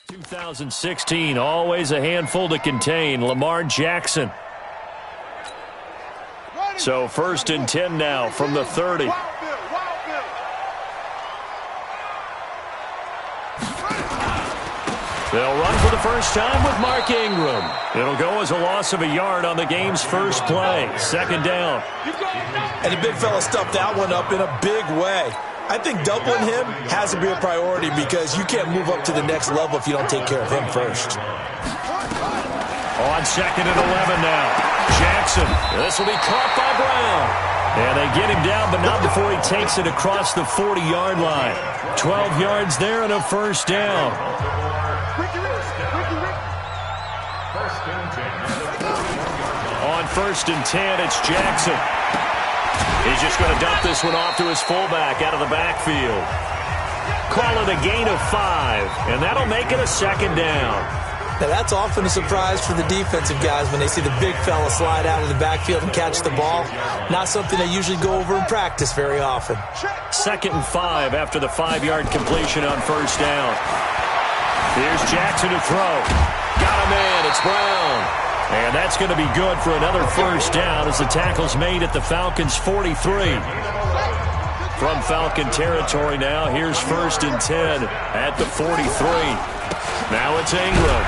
2016, always a handful to contain. Lamar Jackson. So 1st and 10 now from the 30. They'll run for the first time with Mark Ingram. It'll go as a loss of a yard on the game's first play. 2nd down. And the big fella stuffed that one up in a big way. I think doubling him has to be a priority because you can't move up to the next level if you don't take care of him first. On 2nd and 11 now. Jackson. This will be caught by Brown. And they get him down, but not before he takes it across the 40-yard line. 12 yards there and a first down. On 1st and 10, it's Jackson. He's just going to dump this one off to his fullback out of the backfield. Call it a gain of 5, and that'll make it a 2nd down. Now, that's often a surprise for the defensive guys when they see the big fella slide out of the backfield and catch the ball. Not something they usually go over in practice very often. 2nd and 5 after the 5-yard completion on 1st down. Here's Jackson to throw. Got him in. It's Brown. And that's going to be good for another first down as the tackle's made at the Falcons' 43. From Falcon territory now, here's 1st and 10 at the 43. Now it's Ingram.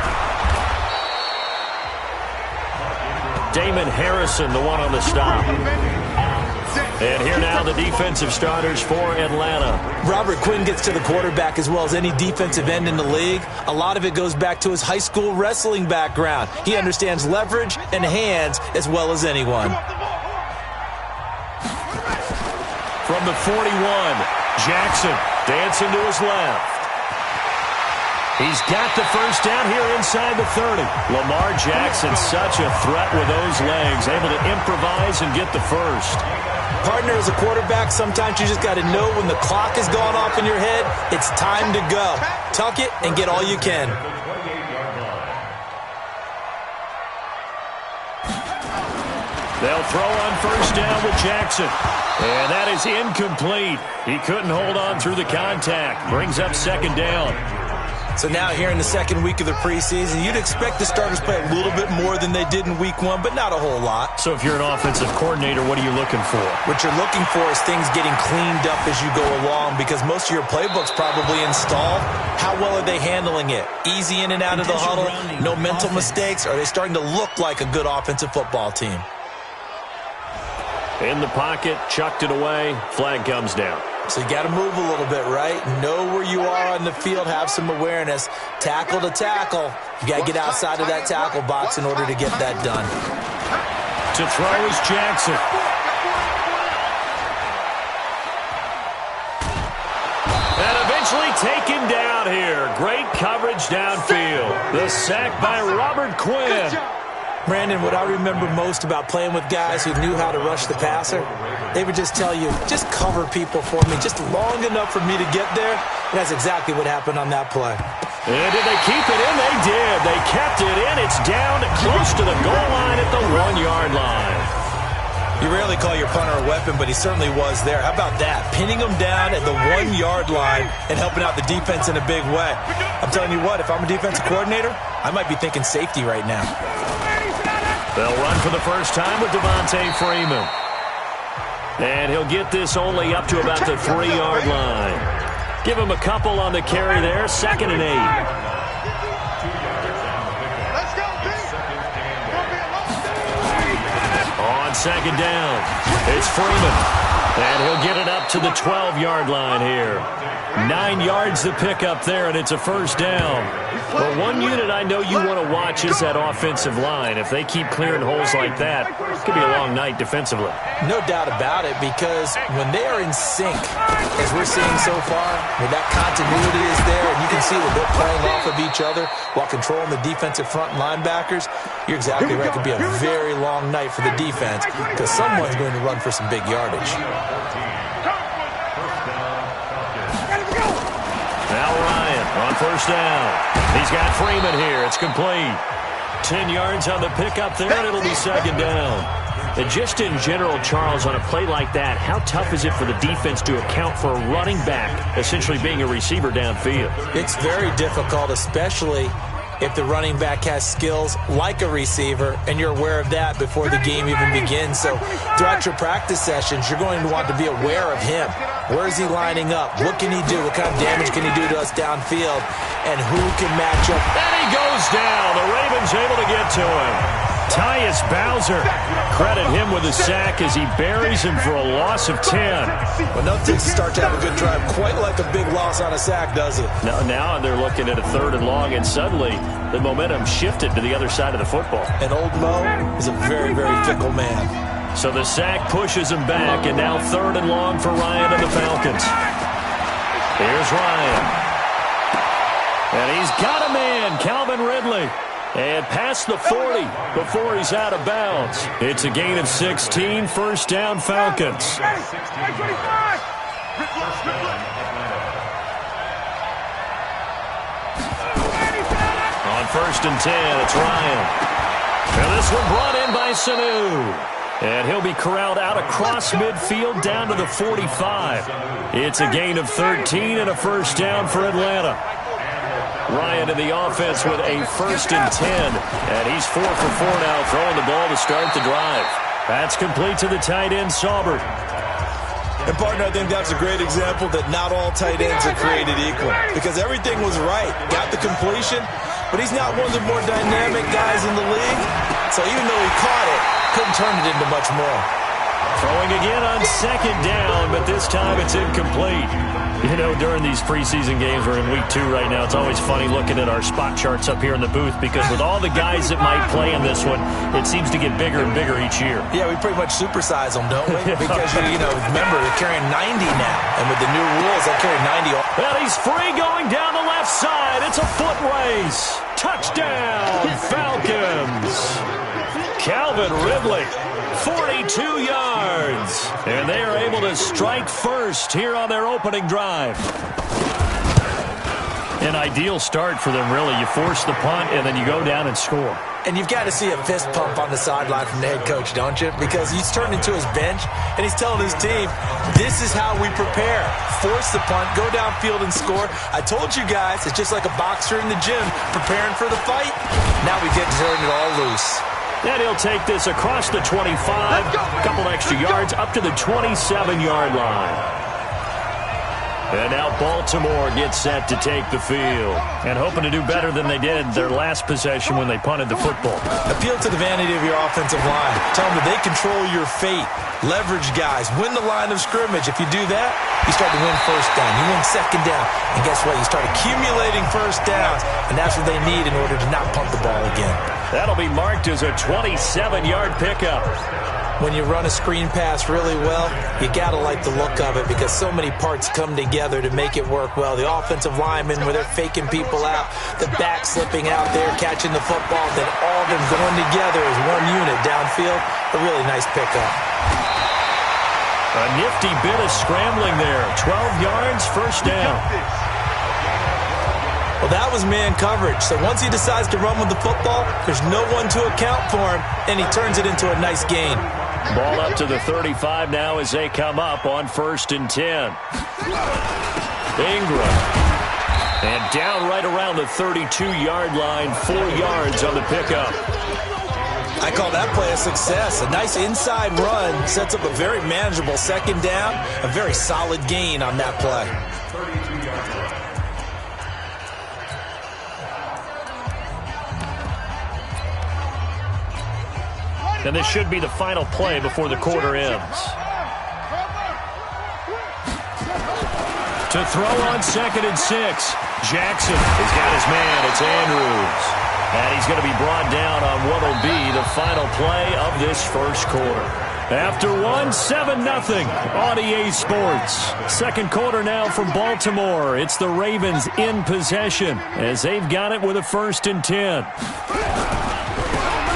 Damon Harrison, the one on the stop. And here now the defensive starters for Atlanta. Robert Quinn gets to the quarterback as well as any defensive end in the league. A lot of it goes back to his high school wrestling background. He understands leverage and hands as well as anyone. From the 41, Jackson dancing to his left. He's got the first down here inside the 30. Lamar Jackson, such a threat with those legs, able to improvise and get the first. Partner, as a quarterback, sometimes you just got to know when the clock is going off in your head, it's time to go. Tuck it and get all you can. They'll throw on first down with Jackson. And that is incomplete. He couldn't hold on through the contact. Brings up 2nd down. So now here in the 2nd week of the preseason, you'd expect the starters play a little bit more than they did in week 1, but not a whole lot. So if you're an offensive coordinator, what are you looking for? What you're looking for is things getting cleaned up as you go along because most of your playbook's probably installed. How well are they handling it? Easy in and out of the huddle? No mental mistakes? Are they starting to look like a good offensive football team? In the pocket, chucked it away, flag comes down. So you got to move a little bit, right? Know where you are on the field, have some awareness. Tackle to tackle. You got to get outside of that tackle box in order to get that done. To throw is Jackson. And eventually taken down here. Great coverage downfield. The sack by Robert Quinn. Brandon, what I remember most about playing with guys who knew how to rush the passer, they would just tell you, just cover people for me, just long enough for me to get there. And that's exactly what happened on that play. And did they keep it in? They did. They kept it in. It's down close to the goal line at the 1-yard line. You rarely call your punter a weapon, but he certainly was there. How about that? Pinning him down at the 1-yard line and helping out the defense in a big way. I'm telling you what, if I'm a defensive coordinator, I might be thinking safety right now. They'll run for the first time with Devontae Freeman. And he'll get this only up to about the 3-yard line. Give him a couple on the carry there. 2nd and 8. On 2nd down, it's Freeman. And he'll get it up to the 12-yard line here. 9 yards to pick up there, and it's a first down. Well, one unit I know you want to watch is that offensive line. If they keep clearing holes like that, it could be a long night defensively. No doubt about it, because when they are in sync, as we're seeing so far, when that continuity is there, and you can see that they're playing off of each other while controlling the defensive front linebackers, you're exactly right. It could be a very long night for the defense because someone's going to run for some big yardage. Now Ryan on first down. He's got Freeman here. It's complete. 10 yards on the pickup there, and it'll be 2nd down. And just in general, Charles, on a play like that, how tough is it for the defense to account for a running back essentially being a receiver downfield? It's very difficult, especially if the running back has skills like a receiver, and you're aware of that before the game even begins. So throughout your practice sessions, you're going to want to be aware of him. Where is he lining up? What can he do? What kind of damage can he do to us downfield? And who can match up? And he goes down. The Ravens able to get to him. Tyus Bowser, credit him with a sack as he buries him for a loss of 10. Well, nothing start to have a good drive quite like a big loss on a sack, does it? Now they're looking at a 3rd and long, and suddenly the momentum shifted to the other side of the football. And old Mo is a very, very fickle man. So the sack pushes him back, and now 3rd and long for Ryan and the Falcons. Here's Ryan. And he's got a man, Calvin Ridley. And past the 40 before he's out of bounds. It's a gain of 16, 1st down Falcons. On 1st and 10, it's Ryan. And this one brought in by Sanu. And he'll be corralled out across midfield down to the 45. It's a gain of 13 and a 1st down for Atlanta. Ryan in the offense with a 1st and 10. And he's 4 for 4 now, throwing the ball to start the drive. That's complete to the tight end, Saubert. And, partner, I think that's a great example that not all tight ends are created equal. Because everything was right. Got the completion, but he's not one of the more dynamic guys in the league. So even though he caught it, couldn't turn it into much more. Throwing again on 2nd down, but this time it's incomplete. You know, during these preseason games, we're in week 2 right now, it's always funny looking at our spot charts up here in the booth because with all the guys that might play in this one, it seems to get bigger and bigger each year. Yeah, we pretty much supersize them, don't we? Because, you know, remember, they're carrying 90 now. And with the new rules, they carry 90. Well, he's free going down the left side. It's a foot race. Touchdown, Falcons. Calvin Ridley. 42 yards. And they are able to strike first here on their opening drive. An ideal start for them, really. You force the punt, and then you go down and score. And you've got to see a fist pump on the sideline from the head coach, don't you? Because he's turned into his bench, and he's telling his team, this is how we prepare. Force the punt, go downfield and score. I told you guys, it's just like a boxer in the gym preparing for the fight. Now we get to turn it all loose. And he'll take this across the 25, a couple extra yards, up to the 27-yard line. And now Baltimore gets set to take the field. And hoping to do better than they did their last possession when they punted the football. Appeal to the vanity of your offensive line. Tell them that they control your fate. Leverage guys. Win the line of scrimmage. If you do that, you start to win 1st down. You win 2nd down. And guess what? You start accumulating 1st downs. And that's what they need in order to not punt the ball again. That'll be marked as a 27-yard pickup. When you run a screen pass really well, you got to like the look of it because so many parts come together to make it work well. The offensive linemen, where they're faking people out, the back slipping out there, catching the football, then all of them going together as one unit downfield. A really nice pickup. A nifty bit of scrambling there. 12 yards, 1st down. Well, that was man coverage. So once he decides to run with the football, there's no one to account for him, and he turns it into a nice gain. Ball up to the 35 now as they come up on 1st and 10. Ingram. And down right around the 32-yard line, 4 yards on the pickup. I call that play a success. A nice inside run sets up a very manageable 2nd down. A very solid gain on that play. And this should be the final play before the quarter ends. To throw on 2nd and 6. Jackson has got his man. It's Andrews. And he's going to be brought down on what will be the final play of this 1st quarter. After 7-0 on EA Sports. 2nd quarter now from Baltimore. It's the Ravens in possession as they've got it with a 1st and 10.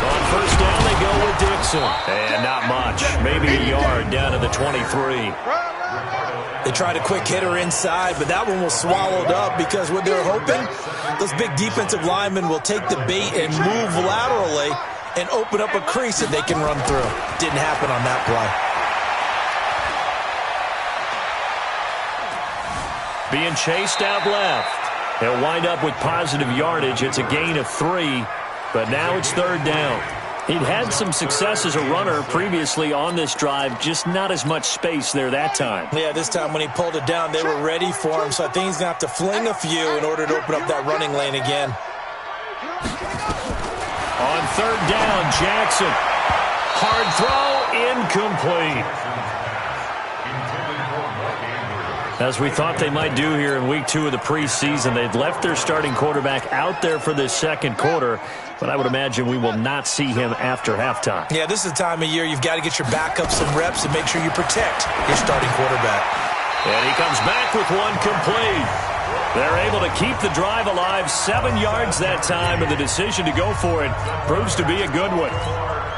On 1st down, they go with Dixon. And not much. Maybe a yard down to the 23. They tried a quick hitter inside, but that one was swallowed up because what they're hoping, those big defensive linemen will take the bait and move laterally and open up a crease that they can run through. Didn't happen on that play. Being chased out left. He'll wind up with positive yardage. It's a gain of 3, but now it's 3rd down. He'd had some success as a runner previously on this drive, just not as much space there that time. Yeah, this time when he pulled it down, they were ready for him, so I think he's going to have to fling a few in order to open up that running lane again. On 3rd down, Jackson. Hard throw, incomplete. As we thought they might do here in week 2 of the preseason, they've left their starting quarterback out there for this 2nd quarter, but I would imagine we will not see him after halftime. Yeah, this is the time of year you've got to get your backup some reps and make sure you protect your starting quarterback. And he comes back with one complete. They're able to keep the drive alive, 7 yards that time, and the decision to go for it proves to be a good one.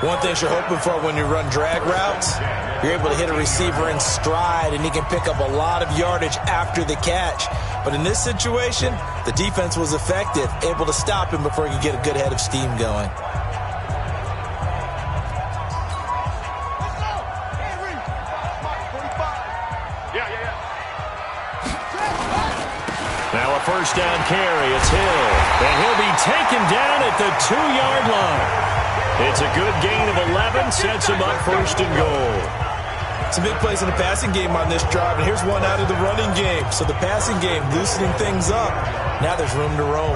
One thing you're hoping for when you run drag routes, you're able to hit a receiver in stride, and he can pick up a lot of yardage after the catch. But in this situation, the defense was effective, able to stop him before he could get a good head of steam going. Now a 1st down carry. It's Hill. And he'll be taken down at the 2-yard line. It's a good gain of 11. Sets him up 1st and goal. Some big plays in the passing game on this drive, and here's one out of the running game. So the passing game loosening things up. Now there's room to roam.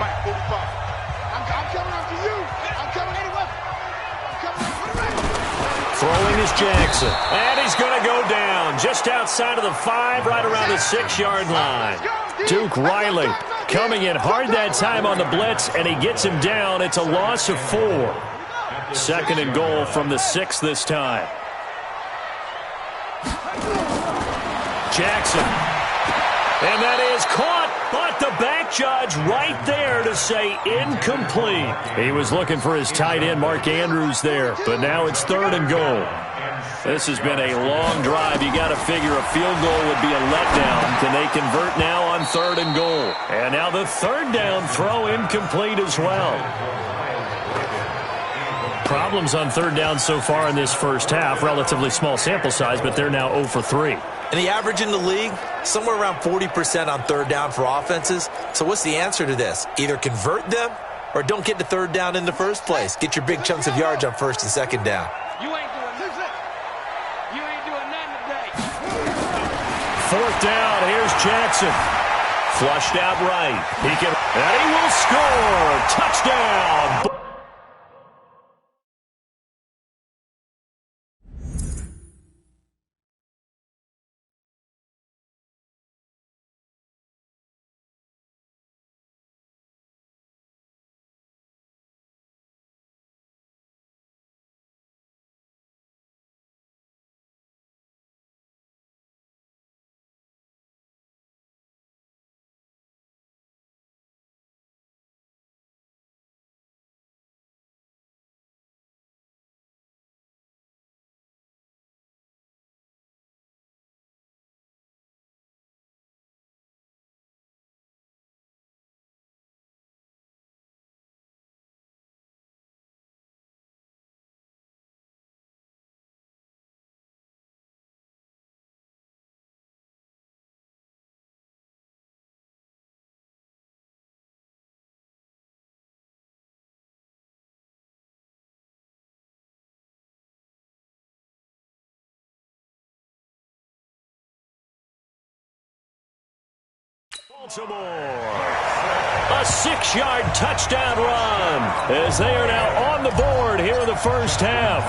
Mike, 45. I'm coming after you. I'm coming anyway. Throwing is Jackson. And he's going to go down just outside of the 5, right around the 6-yard line. Duke Riley coming in hard that time on the blitz, and he gets him down. It's a loss of 4. 2nd and goal from the 6 this time. Jackson. And that is caught, but the back judge right there to say incomplete. He was looking for his tight end, Mark Andrews, there, but now it's 3rd and goal. This has been a long drive. You got to figure a field goal would be a letdown. Can they convert now on 3rd and goal? And now the 3rd down throw incomplete as well. Problems on 3rd down so far in this first half. Relatively small sample size, but they're now 0 for 3. And the average in the league, somewhere around 40% on 3rd down for offenses. So what's the answer to this? Either convert them or don't get to 3rd down in the first place. Get your big chunks of yards on 1st and 2nd down. You ain't doing nothing today. 4th down, here's Jackson. Flushed out right. And he will score. Touchdown. Baltimore. A 6-yard touchdown run as they are now on the board here in the first half.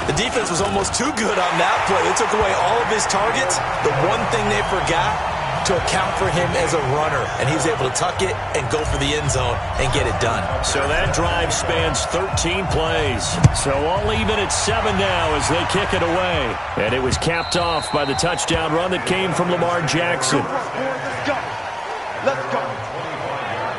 The defense was almost too good on that play. They took away all of his targets. The one thing they forgot, to account for him as a runner, and he was able to tuck it and go for the end zone and get it done. So that drive spans 13 plays. So all even at 7 now as they kick it away. And it was capped off by the touchdown run that came from Lamar Jackson. Let's go. Let's go.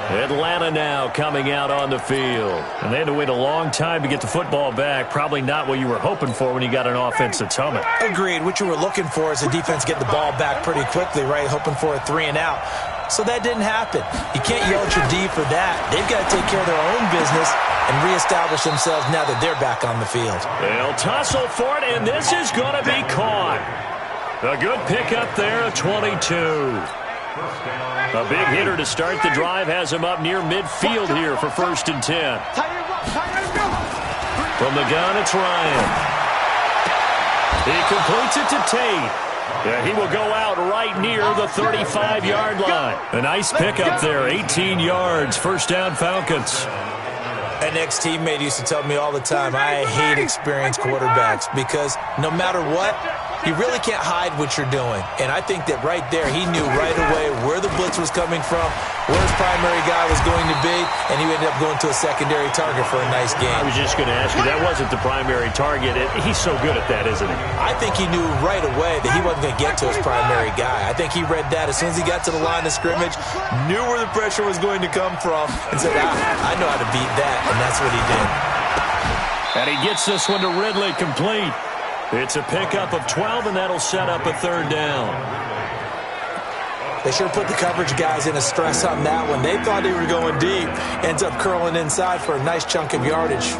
Atlanta now coming out on the field. And they had to wait a long time to get the football back. Probably not what you were hoping for when you got an offense that's humming. Agreed. What you were looking for is the defense get the ball back pretty quickly, right? Hoping for a 3-and-out. So that didn't happen. You can't yell at your D for that. They've got to take care of their own business and reestablish themselves now that they're back on the field. They'll tussle for it, and this is going to be caught. A good pickup there, a 22. A big hitter to start the drive has him up near midfield here for 1st and 10. From the gun, it's Ryan. He completes it to Tate. Yeah, he will go out right near the 35-yard line. A nice pickup there, 18 yards, 1st down Falcons. An ex-teammate used to tell me all the time, I hate experienced quarterbacks because no matter what, you really can't hide what you're doing. And I think that right there, he knew right away where the blitz was coming from, where his primary guy was going to be, and he ended up going to a secondary target for a nice game. I was just going to ask you, that wasn't the primary target. He's so good at that, isn't he? I think he knew right away that he wasn't going to get to his primary guy. I think he read that as soon as he got to the line of scrimmage, knew where the pressure was going to come from, and said, I know how to beat that, and that's what he did. And he gets this one to Ridley, complete. It's a pickup of 12, and that'll set up a 3rd down. They sure put the coverage guys in a stress on that one. They thought they were going deep. Ends up curling inside for a nice chunk of yardage.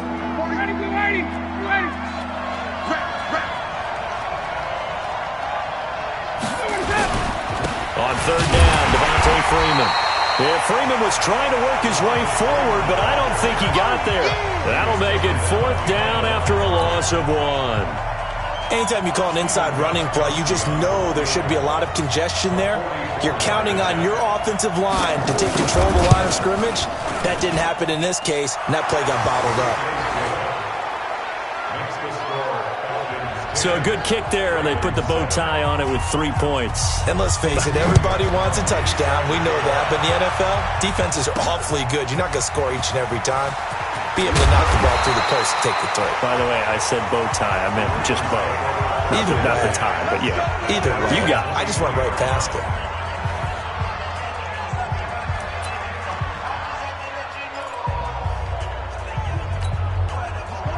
On 3rd down, Devontae Freeman. Yeah, Freeman was trying to work his way forward, but I don't think he got there. That'll make it 4th down after a loss of 1. Anytime you call an inside running play, you just know there should be a lot of congestion there. You're counting on your offensive line to take control of the line of scrimmage. That didn't happen in this case, and that play got bottled up. So a good kick there, and they put the bow tie on it with 3 points. And let's face it, everybody wants a touchdown. We know that. But in the NFL, defenses are awfully good. You're not going to score each and every time. Be able to knock the ball through the post and take the throw. By the way, I said bow tie. I meant just bow. Not the tie, but yeah. Either way. You got it. I just went right past it.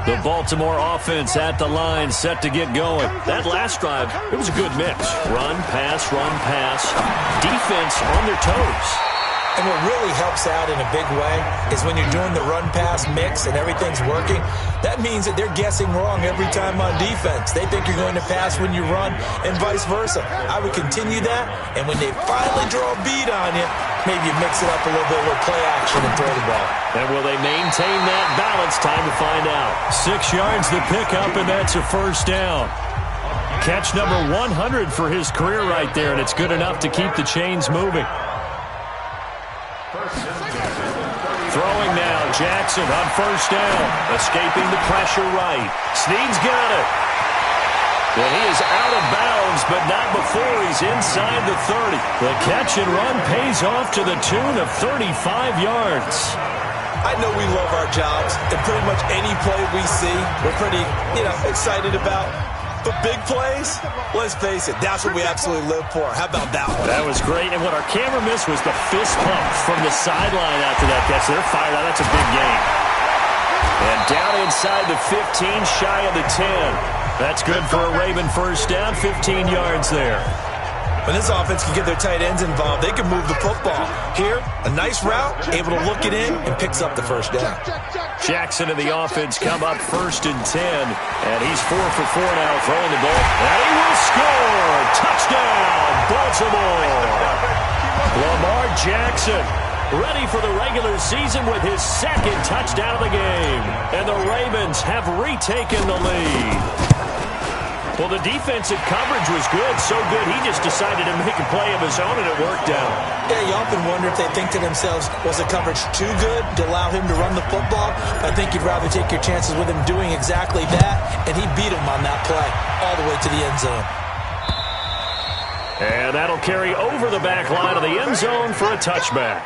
The Baltimore offense at the line, set to get going. That last drive, it was a good mix. Run, pass, defense on their toes. And what really helps out in a big way is when you're doing the run-pass mix and everything's working, that means that they're guessing wrong every time on defense. They think you're going to pass when you run and vice versa. I would continue that, and when they finally draw a beat on you, maybe you mix it up a little bit with play action and throw the ball. And will they maintain that balance? Time to find out. 6 yards the pickup, and that's a 1st down. Catch number 100 for his career right there, and it's good enough to keep the chains moving. Throwing now, Jackson on 1st down. Escaping the pressure right. Snead's got it. Well, he is out of bounds, but not before he's inside the 30. The catch and run pays off to the tune of 35 yards. I know we love our jobs, and pretty much any play we see, we're pretty, excited about. But big plays, let's face it, that's what we absolutely live for. How about that one? That was great. And what our camera missed was the fist pump from the sideline after that catch. They're fired out. That's a big game. And down inside the 15, shy of the 10. That's good for a Raven 1st down, 15 yards there. When this offense can get their tight ends involved, they can move the football. Here, a nice route, able to look it in, and picks up the 1st down. Jackson and the offense come up 1st and 10, and he's 4 for 4 now throwing the ball. And he will score! Touchdown, Baltimore! Lamar Jackson ready for the regular season with his 2nd touchdown of the game. And the Ravens have retaken the lead. Well, the defensive coverage was good, so good he just decided to make a play of his own, and it worked out. Yeah, you often wonder if they think to themselves, was the coverage too good to allow him to run the football? I think you'd rather take your chances with him doing exactly that, and he beat him on that play all the way to the end zone. And that'll carry over the back line of the end zone for a touchback.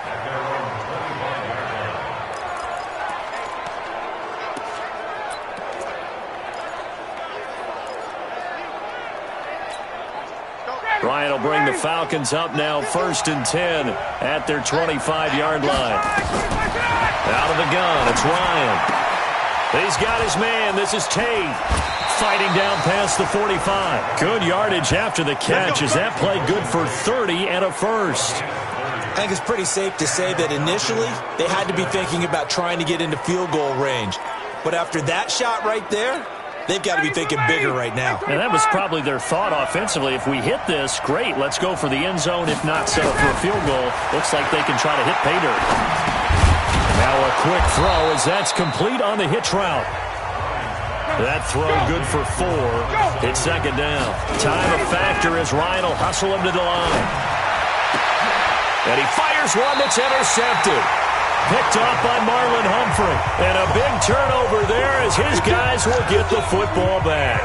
Ryan will bring the Falcons up now 1st and 10 at their 25-yard line. Out of the gun, it's Ryan. He's got his man. This is Tate fighting down past the 45. Good yardage after the catch. Is that play good for 30 and a 1st? I think it's pretty safe to say that initially they had to be thinking about trying to get into field goal range. But after that shot right there, they've got to be thinking bigger right now. And that was probably their thought offensively. If we hit this, great, let's go for the end zone. If not, settle for a field goal. Looks like they can try to hit pay dirt. Now a quick throw as that's complete on the hitch route. That throw good for 4. It's second down. Time a factor as Ryan will hustle him to the line. And he fires one that's intercepted. Picked off by Marlon Humphrey. And a big turnover there as his guys will get the football back.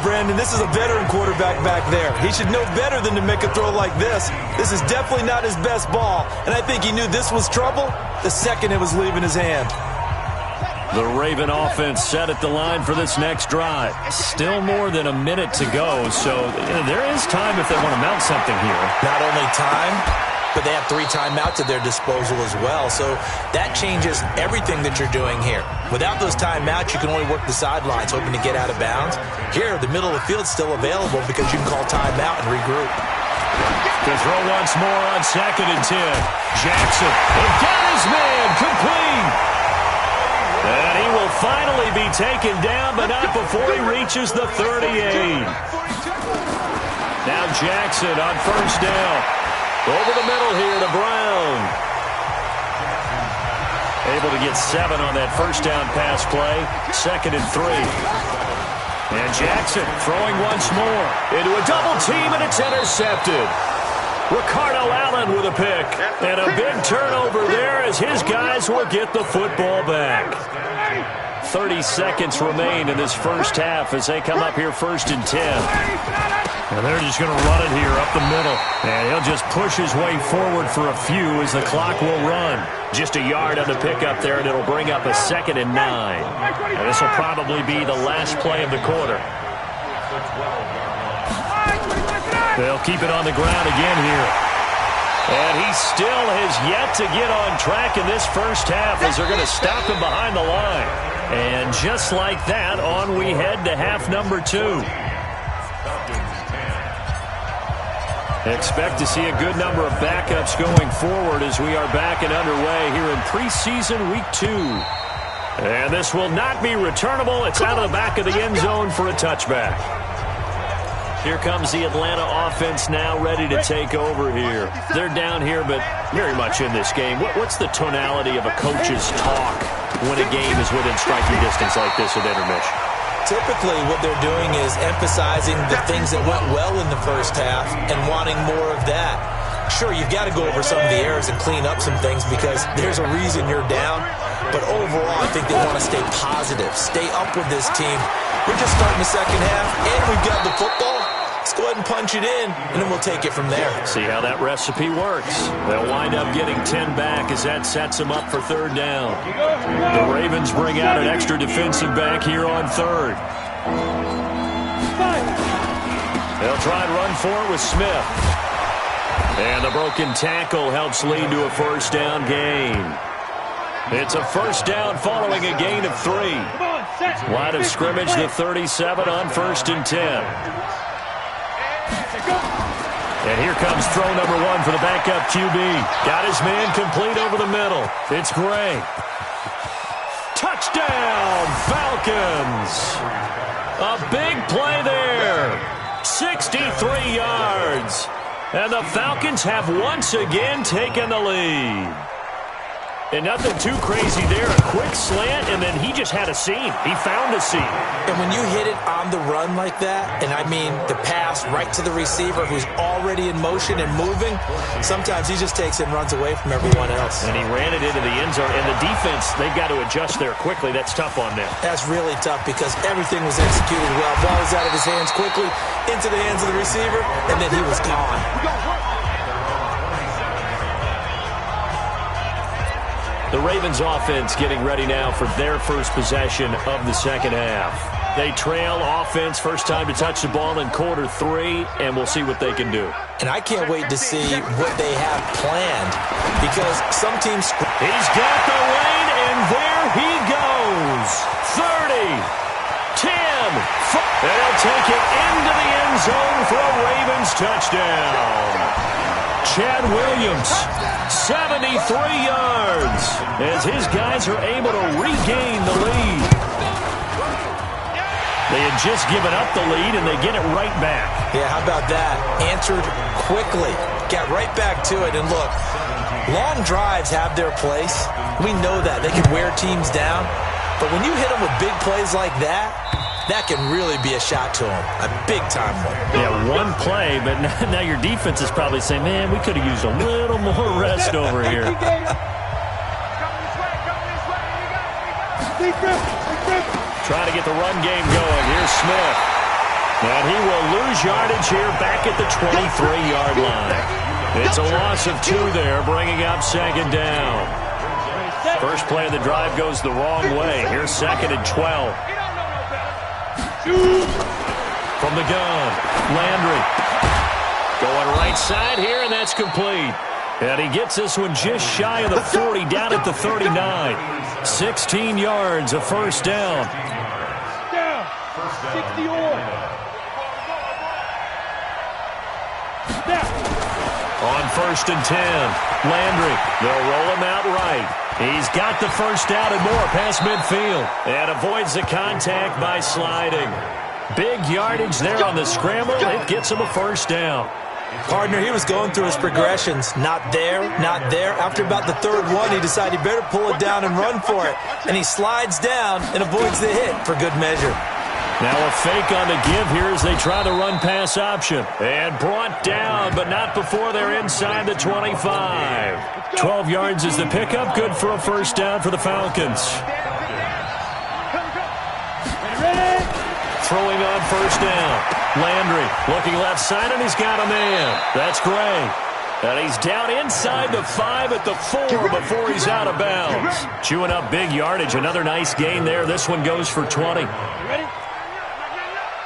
Brandon, this is a veteran quarterback back there. He should know better than to make a throw like this. This is definitely not his best ball. And I think he knew this was trouble the second it was leaving his hand. The Raven offense set at the line for this next drive. Still more than a minute to go, so there is time if they want to mount something here. Not only time, but they have 3 timeouts at their disposal as well, so that changes everything that you're doing here. Without those timeouts, you can only work the sidelines, hoping to get out of bounds. Here, the middle of the field's still available because you can call timeout and regroup. To throw once more on 2nd and 10. Jackson, and got his man complete. And he will finally be taken down, but not before he reaches the 38. Now Jackson on first down. Over the middle here to Brown. Able to get 7 on that first down pass play. 2nd and 3. And Jackson throwing once more into a double team, and it's intercepted. Ricardo Allen with a pick. And a big turnover there as his guys will get the football back. 30 seconds remain in this first half as they come up here 1st and 10. And they're just going to run it here up the middle. And he'll just push his way forward for a few as the clock will run. Just a yard on the pickup there, and it'll bring up a 2nd and 9. And this will probably be the last play of the quarter. They'll keep it on the ground again here. And he still has yet to get on track in this first half as they're going to stop him behind the line. And just like that, on we head to half number 2. Expect to see a good number of backups going forward as we are back and underway here in preseason week 2. And this will not be returnable. It's out of the back of the end zone for a touchback. Here comes the Atlanta offense now ready to take over here. They're down here, but very much in this game. What's the tonality of a coach's talk when a game is within striking distance like this at intermission? Typically, what they're doing is emphasizing the things that went well in the first half and wanting more of that. Sure, you've got to go over some of the errors and clean up some things because there's a reason you're down. But overall, I think they want to stay positive, stay up with this team. We're just starting the second half, and we've got the football. Let's go ahead and punch it in, and then we'll take it from there. See how that recipe works. They'll wind up getting 10 back as that sets them up for 3rd down. The Ravens bring out an extra defensive back here on 3rd. They'll try and run for it with Smith. And the broken tackle helps lead to a 1st down gain. It's a 1st down following a gain of 3. Line of scrimmage, the 37 on 1st and 10. And here comes throw number 1 for the backup QB. Got his man complete over the middle. It's Gray. Touchdown, Falcons. A big play there. 63 yards. And the Falcons have once again taken the lead. And nothing too crazy there. A quick slant, and then he just had a seam. He found a seam. And when you hit it on the run like that, and I mean the pass right to the receiver who's already in motion and moving, sometimes he just takes it and runs away from everyone else. And he ran it into the end zone. And the defense, they've got to adjust there quickly. That's tough on them. That's really tough because everything was executed well. Ball was out of his hands quickly, into the hands of the receiver, and then he was gone. The Ravens offense getting ready now for their first possession of the second half. They trail offense, first time to touch the ball in quarter 3, and we'll see what they can do. And I can't wait to see what they have planned because some teams... He's got the lane, and there he goes. 30, 10, 5. And he'll take it into the end zone for a Ravens touchdown. Chad Williams, 73 yards, as his guys are able to regain the lead. They had just given up the lead, and they get it right back. Yeah, how about that? Answered quickly. Got right back to it. And look, long drives have their place. We know that. They can wear teams down. But when you hit them with big plays like that, that can really be a shot to them. A big-time one. Yeah, one play, but now your defense is probably saying, man, we could have used a little more rest over here. Trying to get the run game going. Here's Smith. And he will lose yardage here back at the 23-yard line. It's a loss of 2 there, bringing up second down. First play of the drive goes the wrong way. Here's second and 12. From the gun, Landry. Going right side here, and that's complete. And he gets this one just shy of the 40, down at the 39. 16 yards, a first down. Down. 60 on. On first and 10, Landry. They'll roll him out right. He's got the first down and more past midfield. And avoids the contact by sliding. Big yardage there on the scramble. It gets him a first down. Partner, he was going through his progressions. Not there, not there. After about the third one, he decided he better pull it down and run for it. And he slides down and avoids the hit for good measure. Now a fake on the give here as they try the run-pass option. And brought down, but not before they're inside the 25. 12 yards is the pickup. Good for a first down for the Falcons. Throwing on first down. Landry looking left side, and he's got a man. That's Gray. And he's down inside the 5 at the 4 before he's out of bounds. Chewing up big yardage. Another nice gain there. This one goes for 20. Ready?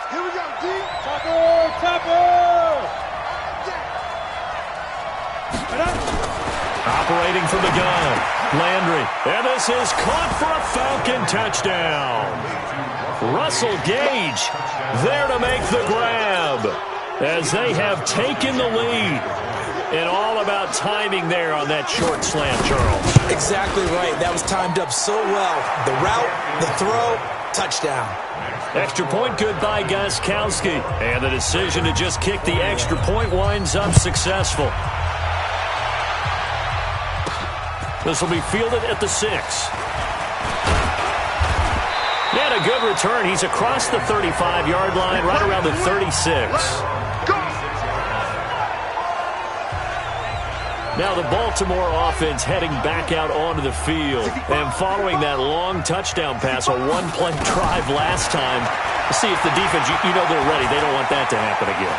Here we go, D. Topper! Operating from the gun. Landry. And this is caught for a Falcon touchdown. Russell Gage there to make the grab as they have taken the lead. And all about timing there on that short slant, Charles. Exactly right. That was timed up so well. The route, the throw, touchdown. Extra point good by Gostkowski. And the decision to just kick the extra point winds up successful. This will be fielded at the 6. And a good return. He's across the 35-yard line, right around the 36. Now the Baltimore offense heading back out onto the field. And following that long touchdown pass, a one-play drive last time, let's see if the defense, you know they're ready. They don't want that to happen again.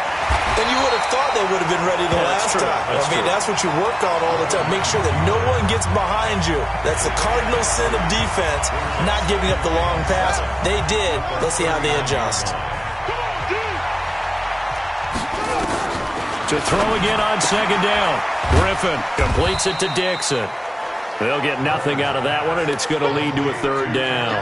And you would have thought they would have been ready the last time. That's what you work on all the time. Make sure that no one gets behind you. That's the cardinal sin of defense, not giving up the long pass. They did. Let's see how they adjust. To throw again on second down. Griffin completes it to Dixon. They'll get nothing out of that one, and it's going to lead to a third down.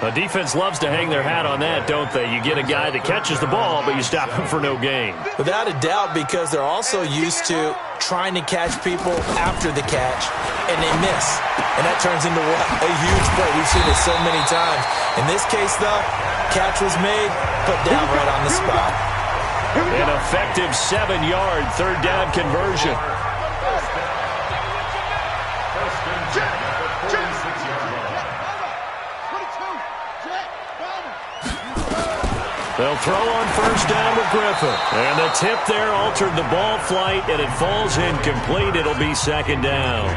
The defense loves to hang their hat on that, don't they? You get a guy that catches the ball, but you stop him for no gain. Without a doubt, because they're also used to trying to catch people after the catch, and they miss. And that turns into what? A huge play. We've seen it so many times. In this case, though, catch was made, put down right on the spot. An effective 7-yard third down conversion. They'll throw on first down with Griffin. And the tip there altered the ball flight, and it falls incomplete. It'll be second down.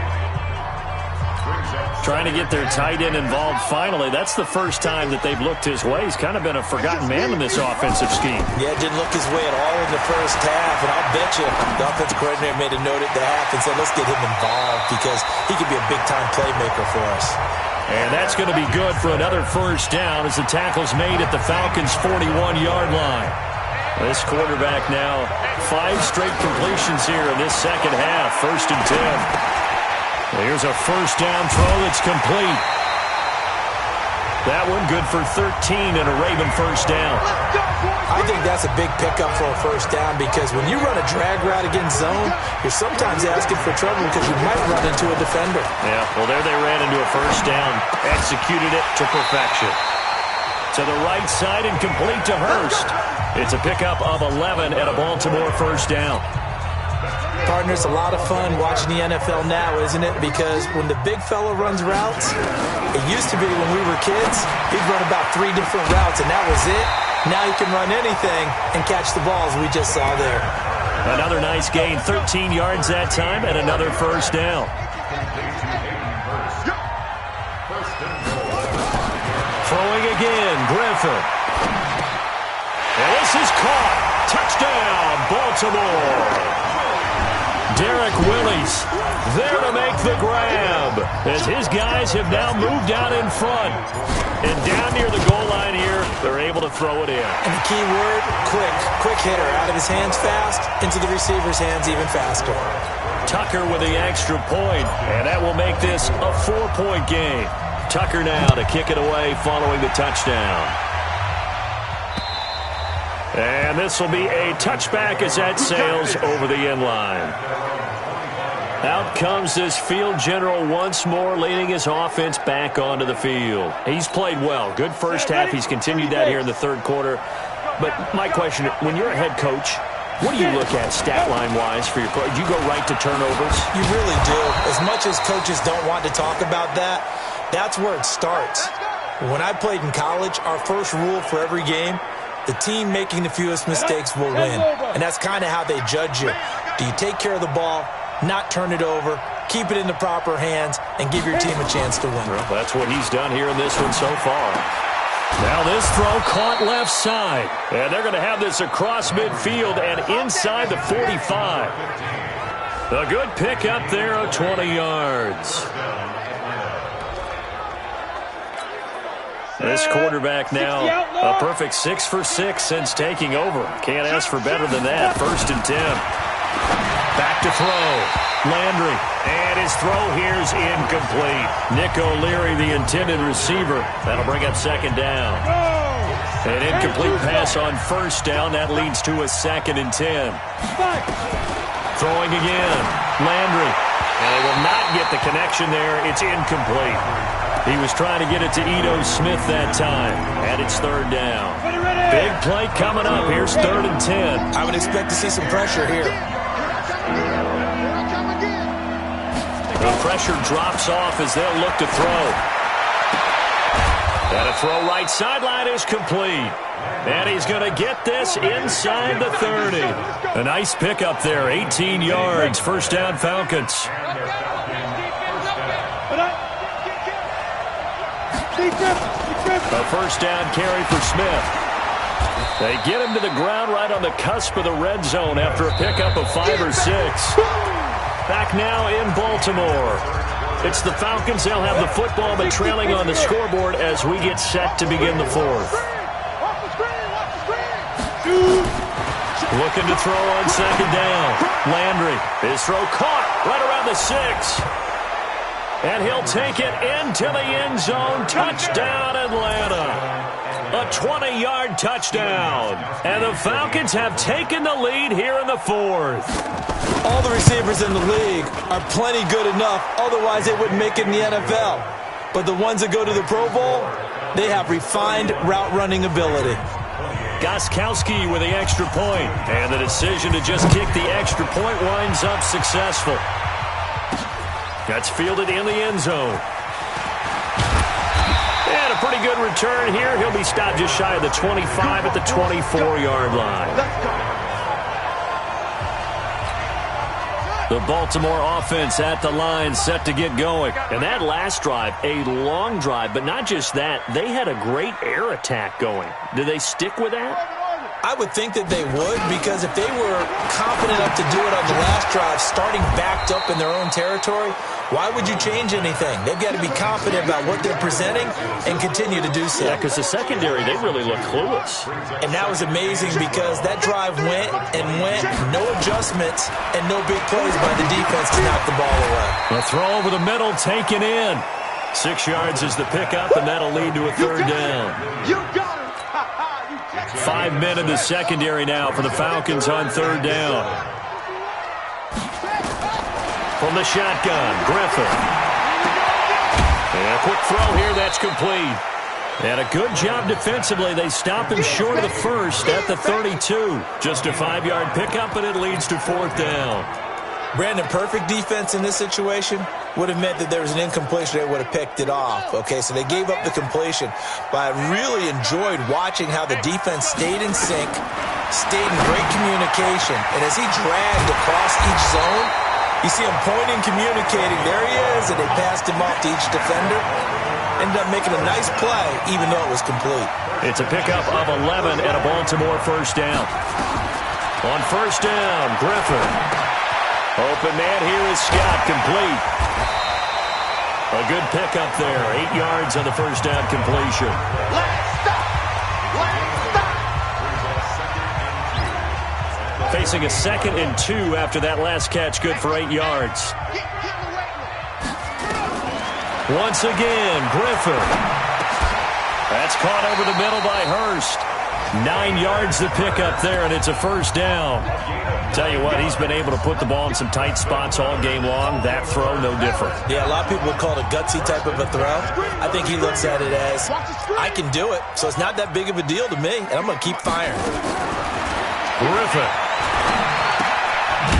Trying to get their tight end involved finally. That's the first time that they've looked his way. He's kind of been a forgotten man in this offensive scheme. Yeah, didn't look his way at all in the first half. And I'll bet you the offensive coordinator made a note at the half and said, let's get him involved because he could be a big-time playmaker for us. And that's going to be good for another first down as the tackle's made at the Falcons' 41-yard line. This quarterback now 5 straight completions here in this second half. First and 10. Here's a first down throw that's complete. That one good for 13 and a Raven first down. I think that's a big pickup for a first down because when you run a drag route against zone, you're sometimes asking for trouble because you might run into a defender. Yeah, well, there they ran into a first down. Executed it to perfection. To the right side and complete to Hurst. It's a pickup of 11 and a Baltimore first down. Partner, it's a lot of fun watching the NFL now, isn't it? Because when the big fella runs routes, it used to be when we were kids, he'd run about 3 different routes, and that was it. Now he can run anything and catch the balls we just saw there. Another nice gain, 13 yards that time, and another first down. Throwing again, Griffin. And this is caught. Touchdown, Baltimore. Derek Willis there to make the grab as his guys have now moved out in front. And down near the goal line here, they're able to throw it in. And the key word, quick. Quick hitter. Out of his hands fast, into the receiver's hands even faster. Tucker with the extra point, and that will make this a 4-point game. Tucker now to kick it away following the touchdown. And this will be a touchback as that sails over the end line. Out comes this field general once more, leading his offense back onto the field. He's played well. Good first half. He's continued that here in the third quarter. But my question, when you're a head coach, what do you look at stat line-wise for your coach? Do you go right to turnovers? You really do. As much as coaches don't want to talk about that, that's where it starts. When I played in college, our first rule for every game, the team making the fewest mistakes will win. And that's kind of how they judge you. Do you take care of the ball, not turn it over, keep it in the proper hands, and give your team a chance to win? Well, that's what he's done here in this one so far. Now this throw caught left side. And they're going to have this across midfield and inside the 45. A good pick up there of 20 yards. This quarterback now a perfect 6 for 6 since taking over. Can't ask for better than that. 1st and 10. Back to throw. Landry. And his throw here is incomplete. Nick O'Leary, the intended receiver. That'll bring up 2nd down. An incomplete pass on 1st down. That leads to a 2nd and 10. Throwing again. Landry. And they will not get the connection there. It's incomplete. He was trying to get it to Ito Smith that time. And it's 3rd down. Big play coming up. Here's 3rd and 10. I would expect to see some pressure here. The pressure drops off as they'll look to throw. And a throw right sideline is complete. And he's going to get this inside the 30. A nice pickup there. 18 yards. 1st down Falcons. A 1st down carry for Smith. They get him to the ground right on the cusp of the red zone after a pickup of 5 or 6. Back now in Baltimore. It's the Falcons. They'll have the football, but trailing on the scoreboard as we get set to begin the 4th. Looking to throw on 2nd down. Landry. His throw caught right around the 6. And he'll take it into the end zone. Touchdown, Atlanta. A 20-yard touchdown. And the Falcons have taken the lead here in the 4th. All the receivers in the league are plenty good enough. Otherwise, they wouldn't make it in the NFL. But the ones that go to the Pro Bowl, they have refined route running ability. Gostkowski with the extra point. And the decision to just kick the extra point winds up successful. That's fielded in the end zone. And a pretty good return here. He'll be stopped just shy of the 25 at the 24-yard line. The Baltimore offense at the line set to get going. And that last drive, a long drive, but not just that. They had a great air attack going. Do they stick with that? I would think that they would, because if they were confident enough to do it on the last drive, starting backed up in their own territory, why would you change anything? They've got to be confident about what they're presenting and continue to do so. Yeah, because the secondary, they really look clueless. And that was amazing because that drive went and went, no adjustments and no big plays by the defense to knock the ball away. A throw over the middle taken in. 6 yards is the pickup, and that'll lead to a third down. You got it. 5 men in the secondary now for the Falcons on third down. From the shotgun, Griffin. And a quick throw here, that's complete. And a good job defensively. They stop him short of the first at the 32. Just a 5-yard pickup, and it leads to fourth down. Brandon, perfect defense in this situation would have meant that there was an incompletion. They would have picked it off. Okay, so they gave up the completion. But I really enjoyed watching how the defense stayed in sync, stayed in great communication. And as he dragged across each zone, you see him pointing, communicating. There he is, and they passed him off to each defender. Ended up making a nice play, even though it was complete. It's a pickup of 11 and a Baltimore first down. On first down, Griffin. Open man here is Scott, complete. A good pickup there, 8 yards on the first down completion. Last stop. Facing a 2nd and 2 after that last catch, good for 8 yards. Once again, Griffin. That's caught over the middle by Hurst. 9 yards to pick up there, and it's a first down. Tell you what, he's been able to put the ball in some tight spots all game long. That throw, no different. Yeah, a lot of people would call it a gutsy type of a throw. I think he looks at it as, I can do it, so it's not that big of a deal to me, and I'm going to keep firing. Griffin.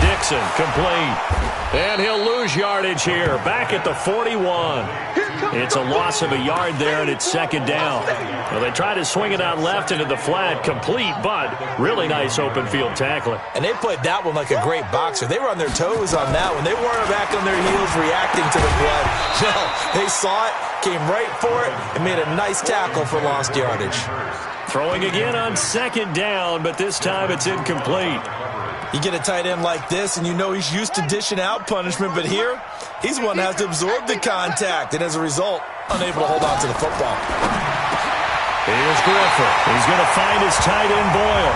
Dixon, complete. And he'll lose yardage here, back at the 41. It's a loss of a yard there, and it's second down. Well, they try to swing it out left into the flat, complete, but really nice open field tackling. And they played that one like a great boxer. They were on their toes on that one. They weren't back on their heels reacting to the play. No, they saw it, came right for it, and made a nice tackle for lost yardage. Throwing again on second down, but this time it's incomplete. You get a tight end like this, and you know he's used to dishing out punishment, but here, he's one that has to absorb the contact, and as a result, unable to hold on to the football. Here's Griffin. He's going to find his tight end, Boyle.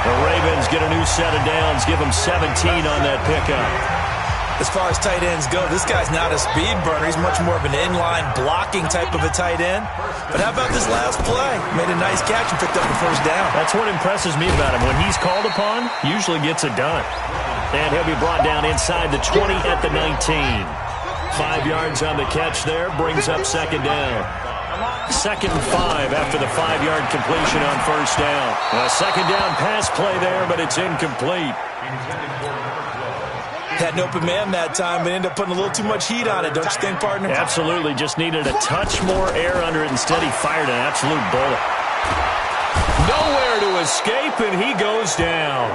The Ravens get a new set of downs, give him 17 on that pickup. As far as tight ends go, this guy's not a speed burner. He's much more of an inline blocking type of a tight end. But how about this last play? Made a nice catch and picked up the first down. That's what impresses me about him. When he's called upon, usually gets it done. And he'll be brought down inside the 20 at the 19. 5 yards on the catch there, brings up second down. 2nd and 5 after the 5-yard completion on first down. A second down pass play there, but it's incomplete. Had an open man that time, but ended up putting a little too much heat on it, don't you think, partner? Absolutely. Just needed a touch more air under it. Instead, he fired an absolute bullet. Nowhere to escape, and he goes down.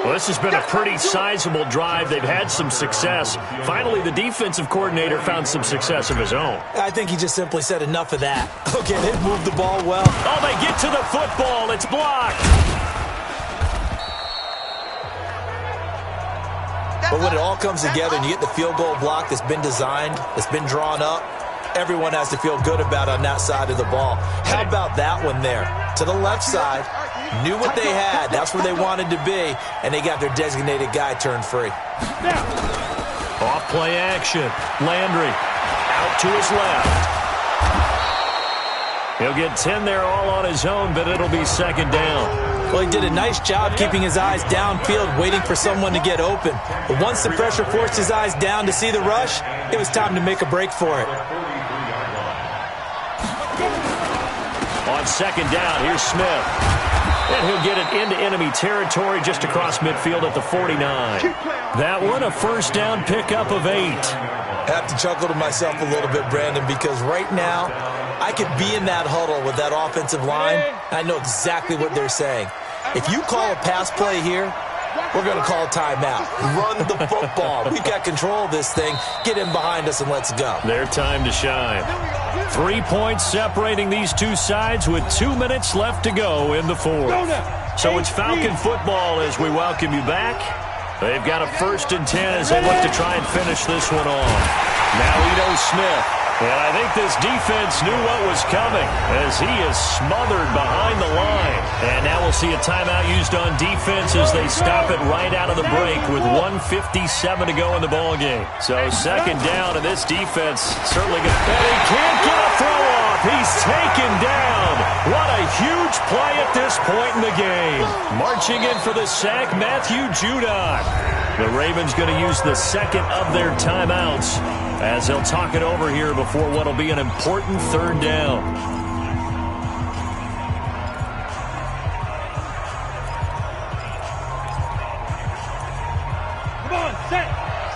Well, this has been a pretty sizable drive. They've had some success. Finally, the defensive coordinator found some success of his own. I think he just simply said enough of that. Okay, they've moved the ball well. Oh, they get to the football. It's blocked. But when it all comes together and you get the field goal block that's been designed, that's been drawn up, everyone has to feel good about on that side of the ball. How about that one there? To the left side, knew what they had. That's where they wanted to be, and they got their designated guy turned free. Off play action. Landry out to his left. He'll get 10 there all on his own, but it'll be second down. Well, he did a nice job keeping his eyes downfield, waiting for someone to get open. But once the pressure forced his eyes down to see the rush, it was time to make a break for it. On second down, here's Smith. And he'll get it into enemy territory just across midfield at the 49. That one, a first down pickup of 8. I have to chuckle to myself a little bit, Brandon, because right now, I could be in that huddle with that offensive line. I know exactly what they're saying. If you call a pass play here, we're going to call timeout. Run the football. We've got control of this thing. Get in behind us and let's go. Their time to shine. 3 points separating these two sides with 2 minutes left to go in the fourth. So it's Falcon football as we welcome you back. They've got a 1st and 10 as they look to try and finish this one off. Now Ito Smith. And I think this defense knew what was coming as he is smothered behind the line. And now we'll see a timeout used on defense as they stop it right out of the break with 1:57 to go in the ballgame. So second down, and this defense certainly going to... And he can't get a throw off. He's taken down. What a huge play at this point in the game. Marching in for the sack, Matthew Judon. The Ravens going to use the second of their timeouts as they'll talk it over here before what will be an important third down. Come on, set.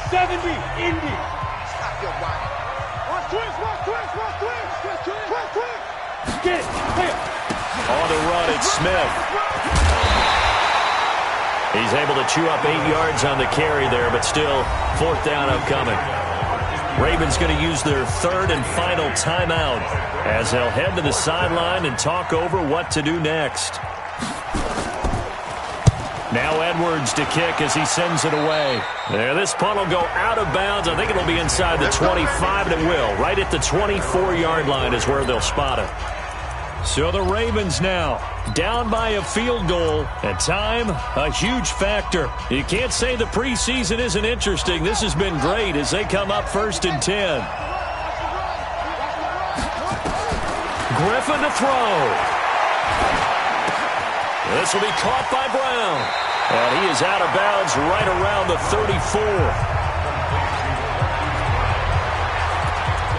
70, Indy. Stop your body. Watch twist, watch twist, watch twist. Twist, twist. Get it. Clear. On the run, it's Smith. He's able to chew up 8 yards on the carry there, but still, fourth down upcoming. Ravens going to use their third and final timeout as they'll head to the sideline and talk over what to do next. Now Edwards to kick as he sends it away. There, this punt will go out of bounds. I think it'll be inside the 25, and it will. Right at the 24-yard line is where they'll spot it. So the Ravens now down by a field goal, and time, a huge factor. You can't say the preseason isn't interesting. This has been great as they come up 1st and 10. Griffin to throw. This will be caught by Brown, and he is out of bounds right around the 34.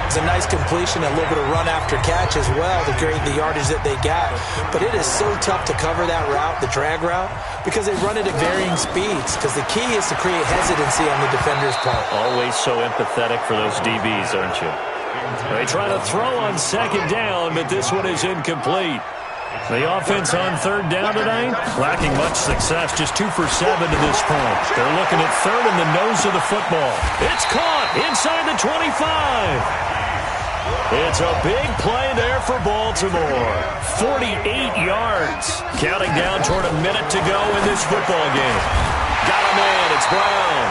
It's a nice completion, a little bit of run after catch as well to create the yardage that they got. But it is so tough to cover that route, the drag route, because they run it at varying speeds. Because the key is to create hesitancy on the defender's part. Always so empathetic for those DBs, aren't you? They try to throw on second down, but this one is incomplete. The offense on third down tonight, lacking much success, just 2 for 7 to this point. They're looking at third in the nose of the football. It's caught inside the 25. It's a big play there for Baltimore. 48 yards. Counting down toward a minute to go in this football game. Got a man, it's Brown.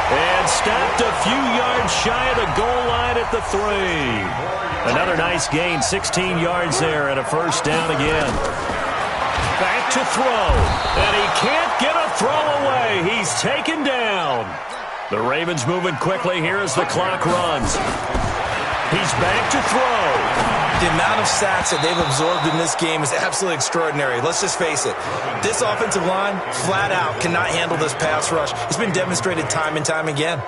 And stopped a few yards shy of the goal line at the 3. Another nice gain, 16 yards there and a first down again. Back to throw. And he can't get a throw away. He's taken down. The Ravens moving quickly here as the clock runs. He's back to throw. The amount of sacks that they've absorbed in this game is absolutely extraordinary. Let's just face it. This offensive line, flat out, cannot handle this pass rush. It's been demonstrated time and time again.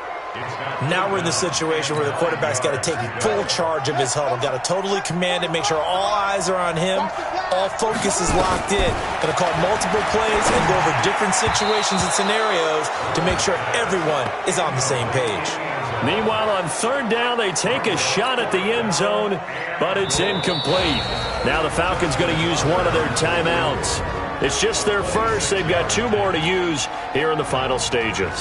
Now we're in the situation where the quarterback's got to take full charge of his huddle. Got to totally command it, make sure all eyes are on him. All focus is locked in. Going to call multiple plays and go over different situations and scenarios to make sure everyone is on the same page. Meanwhile, on third down, they take a shot at the end zone, but it's incomplete. Now the Falcons going to use one of their timeouts. It's just their first. They've got 2 more to use here in the final stages.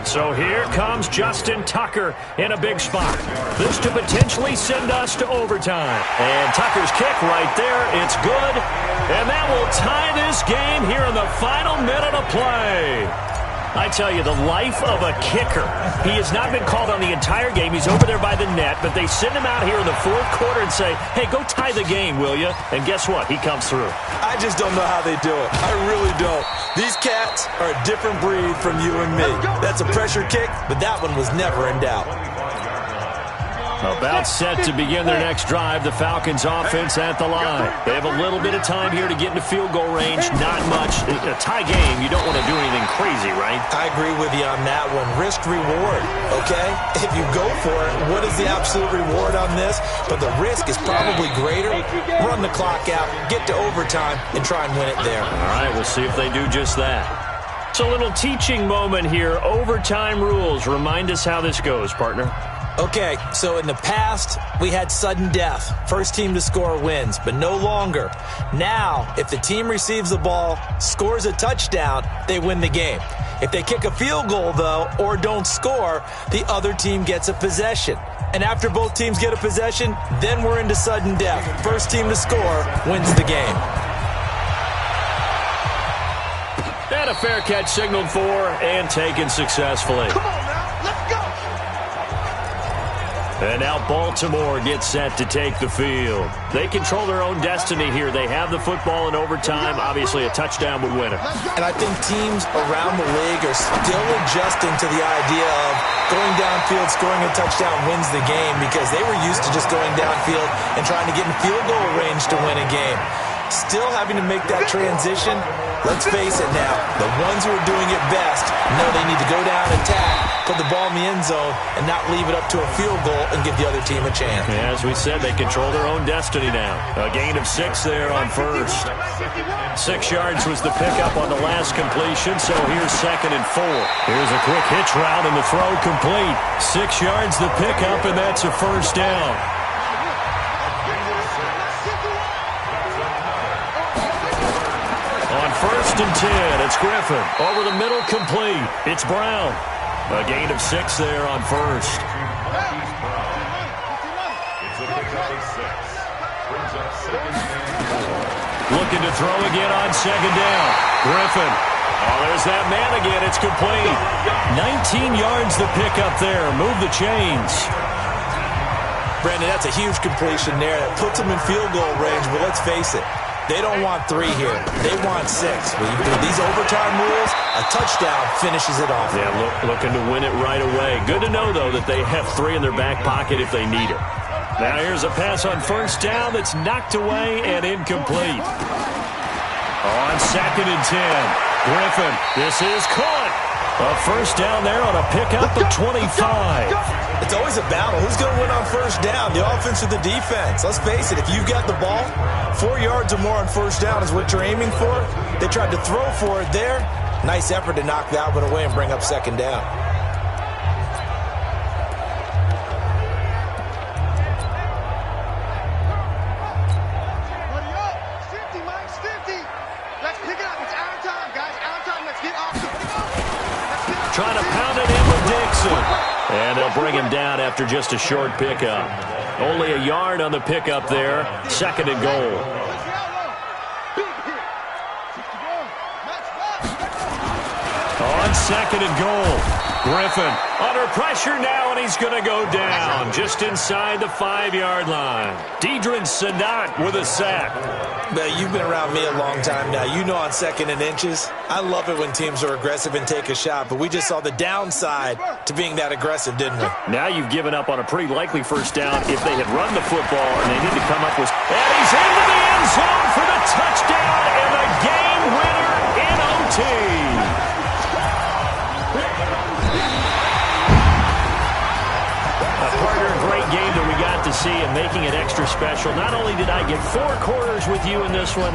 So here comes Justin Tucker in a big spot. This to potentially send us to overtime. And Tucker's kick right there. It's good. And that will tie this game here in the final minute of play. I tell you, the life of a kicker. He has not been called on the entire game. He's over there by the net, but they send him out here in the fourth quarter and say, hey, go tie the game, will you? And guess what? He comes through. I just don't know how they do it. I really don't. These cats are a different breed from you and me. That's a pressure kick, but that one was never in doubt. About set to begin their next drive, the Falcons offense at the line. They have a little bit of time here to get into field goal range. Not much. A tie game, you don't want to do anything crazy, right? I agree with you on that one. Risk reward, okay? If you go for it, what is the absolute reward on this? But the risk is probably greater. Run the clock out, get to overtime, and try and win it there. All right, we'll see if they do just that. It's a little teaching moment here. Overtime rules. Remind us how this goes, partner. Okay, so in the past, we had sudden death. First team to score wins, but no longer. Now, if the team receives the ball, scores a touchdown, they win the game. If they kick a field goal, though, or don't score, the other team gets a possession. And after both teams get a possession, then we're into sudden death. First team to score wins the game. And a fair catch signaled for and taken successfully. Come on now, let's go. And now Baltimore gets set to take the field. They control their own destiny here. They have the football in overtime. Obviously, a touchdown would win it. And I think teams around the league are still adjusting to the idea of going downfield, scoring a touchdown wins the game, because they were used to just going downfield and trying to get in field goal range to win a game. Still having to make that transition. Let's face it now, the ones who are doing it best know they need to go down, attack, put the ball in the end zone, and not leave it up to a field goal and give the other team a chance. Yeah, as we said, they control their own destiny now. A gain of 6 there on first. 6 yards was the pickup on the last completion, so here's 2nd and 4. Here's a quick hitch route and the throw complete. 6 yards the pickup, and that's a first down. First and 10, it's Griffin. Over the middle, complete. It's Brown. A gain of 6 there on first. Looking to throw again on 2nd down. Griffin. Oh, there's that man again. It's complete. 19 yards the pickup there. Move the chains. Brandon, that's a huge completion there. That puts them in field goal range, but let's face it. They don't want 3 here. They want 6. With these overtime rules, a touchdown finishes it off. Yeah, looking to win it right away. Good to know, though, that they have 3 in their back pocket if they need it. Now here's a pass on first down that's knocked away and incomplete. On 2nd and 10, Griffin. This is caught. A first down there on a pickup of 25. It's always a battle. Who's going to win on first down, the offense or the defense? Let's face it, if you've got the ball, 4 yards or more on first down is what you're aiming for. They tried to throw for it there. Nice effort to knock that one away and bring up 2nd down. Buddy up. It's 50, Mike. It's 50. Let's pick it up. It's our time, guys. Our time. Let's get off. Trying to pound it in with Dixon. And they'll bring him down after just a short pickup. Only a yard on the pickup there. 2nd and goal. On 2nd and goal. Griffin under pressure now, and he's going to go down just inside the 5-yard line. Deidrin Sanat with a sack. But you've been around me a long time now. You know on 2nd and inches, I love it when teams are aggressive and take a shot, but we just saw the downside to being that aggressive, didn't we? Now you've given up on a pretty likely first down if they had run the football and they need to come up with... And he's into the end zone for the touchdown and the game winner in OT. Partner, great game that we got to see and making it extra special. Not only did I get 4 quarters with you in this one,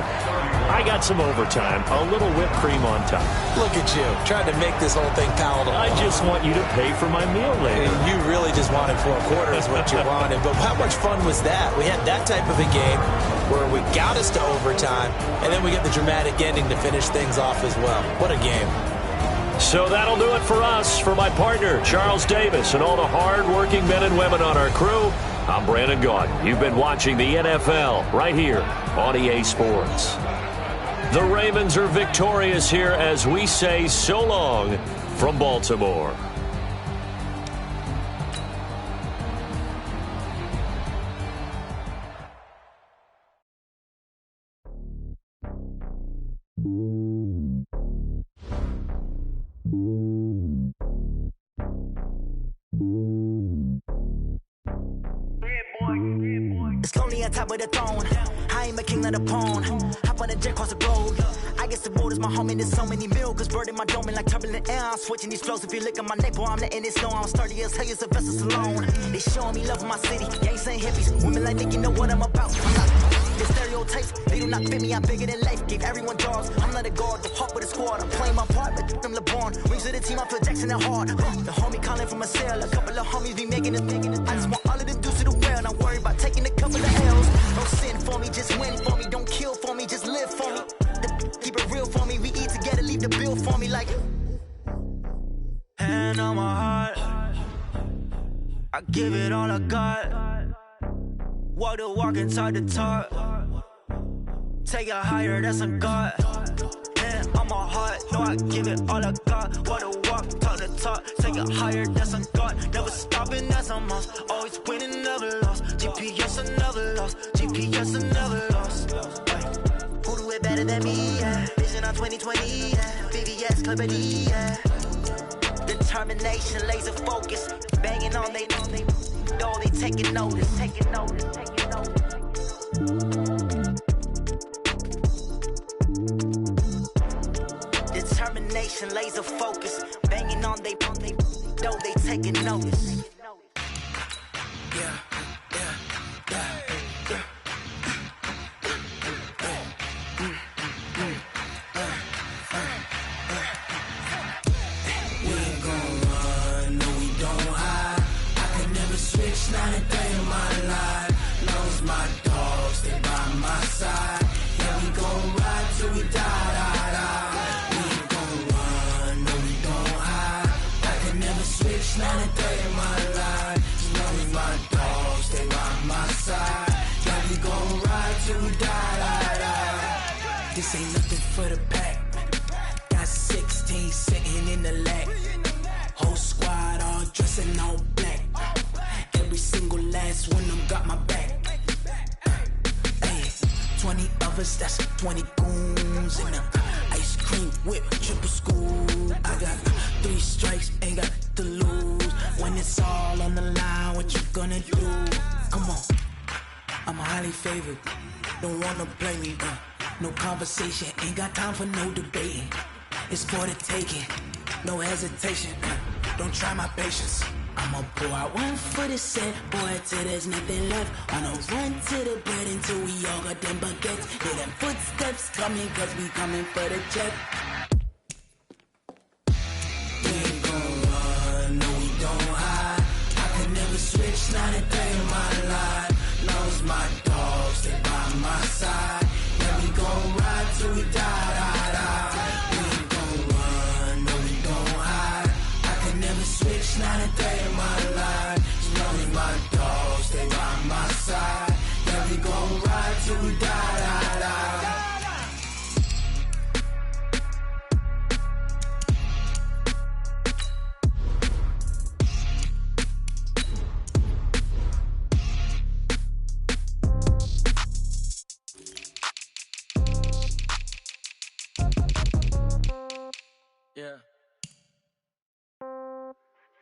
I got some overtime, a little whipped cream on top. Look at you, trying to make this whole thing palatable. I just want you to pay for my meal later. You really just wanted 4 quarters, what you wanted. But how much fun was that? We had that type of a game where we got us to overtime, and then we get the dramatic ending to finish things off as well. What a game. So that'll do it for us. For my partner, Charles Davis, and all the hard-working men and women on our crew, I'm Brandon Gaudin. You've been watching the NFL right here on EA Sports. The Ravens are victorious here as we say so long from Baltimore. It's lonely on top of the throne. I ain't a king of the pawn. Hop on a jet across the globe. I guess the road is my home and there's so many milk. Bird in my dome and like turbulent air. I'm switching these flows. If you look at my neck, boy, I'm letting it snow. I'm sturdy as hell, it's a vessel alone. They showing me love in my city. Gangs ain't hippies. Women like Nick, you know what I'm about. I'm not the stereotypes. They do not fit me. I'm bigger than life. Gave everyone jobs. I'm not a guard. The hawk with a squad. I'm playing my part, but I'm LeBron. Rings to the team. I feel Jackson and hard. The homie calling from a cell. A couple of homies be making it. I just want all of them dudes to the well. Not worry about taking a couple of L's. Don't sin for me, just win for me. Don't kill for me, just live for me. Keep it real for me. We eat together, leave the bill for me like. Hand on my heart, I give it all I got. Walk the walk and talk the talk. Take it higher, that's a God. Hand on my heart, no, I give it all I got. Walk the walk, talk the the top, take it higher, that's a God. Never stopping, that's a must. Always winning, never lost. GPS, I never lost. GPS, I never lost. Who do it better than me, yeah? Vision on 2020, yeah. VVS, Clarity, yeah. Determination, laser focus. Banging on they know they taking notice. Determination, laser focus. Banging on they know they taking notice. Not a day in my life. Knows my dogs, they by my side. Yeah, we gon' ride till we die. We ain't gon' run, no, we don't hide. I can never switch, not a day in my life. Knows my dogs, they by my side. Yeah, we gon' ride till we die. This ain't nothing for the pack. Got 16 sitting in the lap. Whole squad all dressing all black. Every single last one of them got my back. Hey, 20 of us, that's 20 goons. And ice cream whip, triple school. I got 3 strikes, ain't got to lose. When it's all on the line, what you gonna do? Come on, I'm highly favored. Don't wanna play me, no conversation. Ain't got time for no debating. It's for the taking, no hesitation. Don't try my patience. I'ma pour out one for the set, boy, till there's nothing left. On a run to the bread until we all got them baguettes. Hear them footsteps coming, cause we coming for the check. We ain't gon' run, no, we don't hide. I can never switch, not a day in my life. Knows my dogs, they by my side. Yeah, we gon' ride till we die. We ain't gon' run, no, we don't hide. I can never switch, not a day in my life. Knows my dogs, they by my side. Yeah, we gon' ride till we die.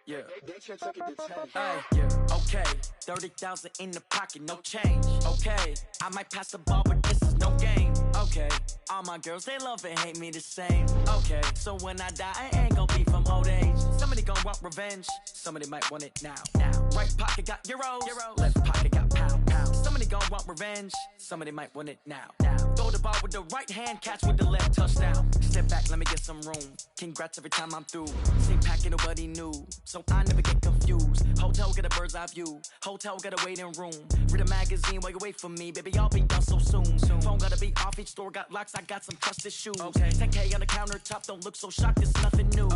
Yeah. Hey, yeah, okay. 30,000 in the pocket, no change. Okay, I might pass the ball, but this is no game. Okay, all my girls, they love and hate me the same. Okay, so when I die, I ain't gon' be from old age. Somebody gon' want revenge, somebody might want it now. Right pocket got euros, left pocket got pound. Somebody gon' want revenge, somebody might want it now. Throw the ball with the right hand, catch with the left, touchdown. Step back, let me get some room. Congrats every time I'm through. Same packet, nobody knew, so I never get confused. Hotel get a bird's eye view, hotel get a waiting room. Read a magazine while you wait for me, baby, I'll be done so soon. Phone gotta be off, each store got locks, I got some trusted shoes. 10K on the countertop, don't look so shocked, it's nothing new.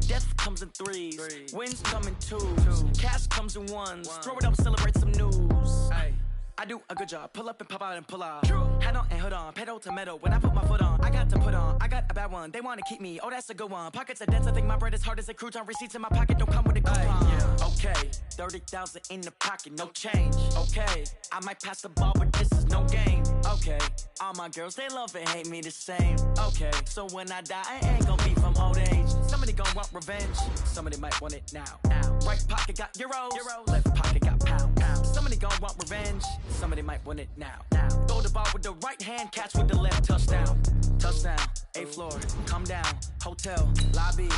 Death comes in threes, wins come in twos, cash comes in ones. Throw it up, celebrate some news. I do a good job, pull up and pop out and pull out. Head on and hood on, pedal to metal. When I put my foot on, I got to put on. I got a bad one, they wanna keep me, oh that's a good one. Pockets are dense, I think my bread is hard as a crouton. Receipts in my pocket don't come with a coupon. Okay, 30,000 in the pocket, no change. Okay, I might pass the ball, but this is no game. Okay, all my girls, they love and hate me the same. Okay, so when I die, I ain't gon' be from old age. Somebody gon' want revenge, somebody might want it now. Right pocket got euros, left pocket got pound. Somebody gon' want revenge, somebody might want it now. Throw the ball with the right hand, catch with the left, touchdown. Touchdown, 8th floor, come down, hotel, lobby.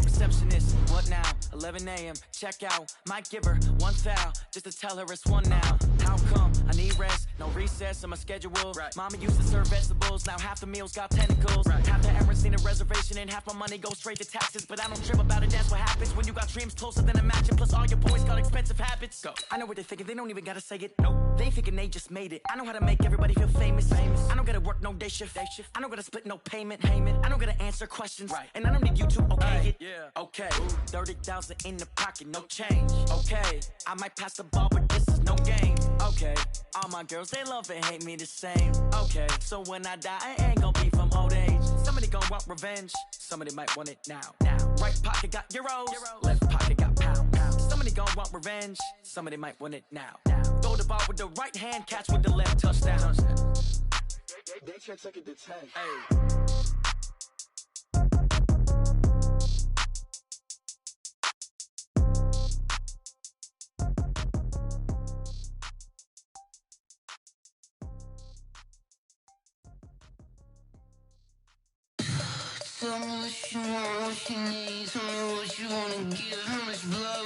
Receptionist, what now? 11 a.m., check out. Might give her one foul, just to tell her it's one now. How come? I need rest, no recess in my schedule. Mama used to serve vegetables, now half the meals got tentacles. Half the errands need a reservation and half my money goes straight to taxes. But I don't trip about it, that's what happens when you got dreams closer than a match. And plus all your boys got expensive habits. Go. I know what they're thinking, they don't even gotta say it. Nope. They thinking they just made it. I know how to make everybody feel famous. I don't gotta work no day shift. I don't gotta split no payment. I don't gotta answer questions. And I don't need you to okay it. Okay, 30,000 in the pocket, no change. Okay, I might pass the ball, but this is no game. Okay, all my girls, they love and hate me the same. Okay, so when I die, I ain't gon' be from old age. Somebody gon' want revenge, somebody might want it now. Right pocket got euros, left pocket got pounds. Somebody gon' want revenge, somebody might want it now. Throw the ball with the right hand, catch with the left, touchdown. They can't take it to 10. Hey. Tell me what you want, what you need. Tell me what you wanna give. How much blood